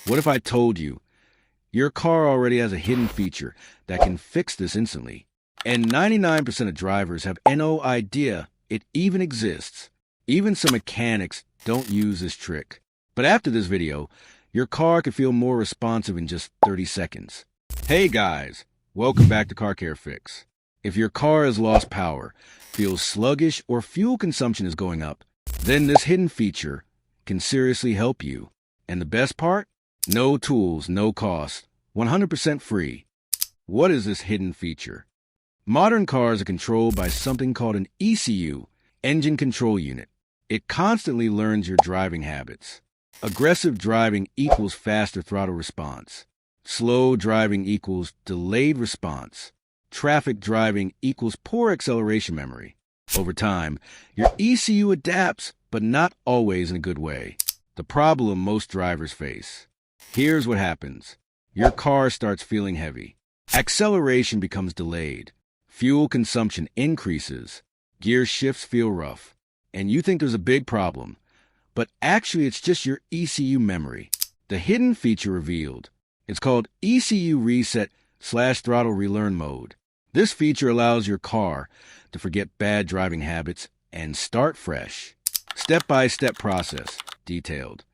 What if I told you your car already has a hidden feature that can fix this instantly? And 99% of drivers have no idea it even exists. Even some mechanics don't use this trick. But after this video, your car could feel more responsive in just 30 seconds. Hey guys, welcome back to Car Care Fix. If your car has lost power, feels sluggish, or fuel consumption is going up, then this hidden feature can seriously help you. And the best part? No tools, no cost, 100% free. What is this hidden feature? Modern cars are controlled by something called an ECU, engine control unit. It constantly learns your driving habits. Aggressive driving equals faster throttle response. Slow driving equals delayed response. Traffic driving equals poor acceleration memory. Over time, your ECU adapts, but not always in a good way. The problem most drivers face. Here's what happens. Your car starts feeling heavy. Acceleration becomes delayed. Fuel consumption increases. Gear shifts feel rough. And you think there's a big problem. But actually, it's just your ECU memory. The hidden feature revealed. It's called ECU Reset/Throttle Relearn Mode. This feature allows your car to forget bad driving habits and start fresh. Step-by-step process, detailed.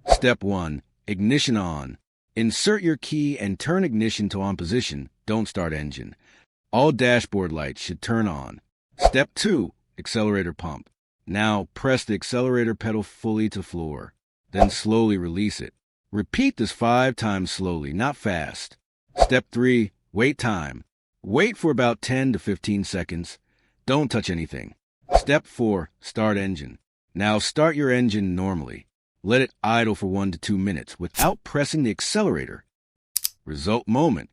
Step 1. Ignition on. Insert your key and turn ignition to on position. Don't start engine. All dashboard lights should turn on. Step 2. Accelerator pump. Now press the accelerator pedal fully to floor. Then slowly release it. Repeat this 5 times slowly, not fast. Step 3. Wait time. Wait for about 10 to 15 seconds. Don't touch anything. Step 4. Start engine. Now start your engine normally. Let it idle for 1 to 2 minutes without pressing the accelerator. Result moment.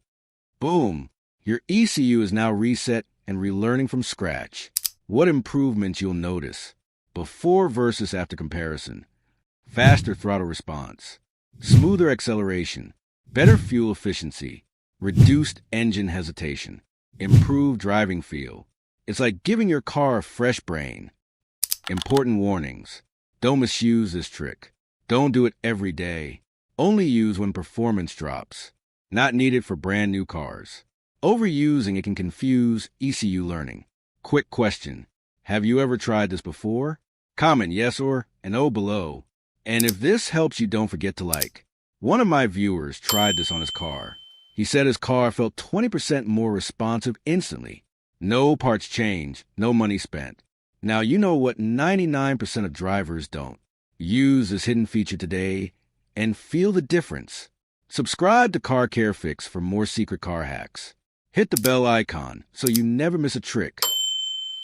Boom! Your ECU is now reset and relearning from scratch. What improvements you'll notice? Before versus after comparison. Faster throttle response. Smoother acceleration. Better fuel efficiency. Reduced engine hesitation. Improved driving feel. It's like giving your car a fresh brain. Important warnings. Don't misuse this trick. Don't do it every day. Only use when performance drops. Not needed for brand new cars. Overusing it can confuse ECU learning. Quick question. Have you ever tried this before? Comment yes or no below. And if this helps you, don't forget to like. One of my viewers tried this on his car. He said his car felt 20% more responsive instantly. No parts change, no money spent. Now you know what 99% of drivers don't. Use this hidden feature today and feel the difference. Subscribe to Car Care Fix for more secret car hacks. Hit the bell icon so you never miss a trick.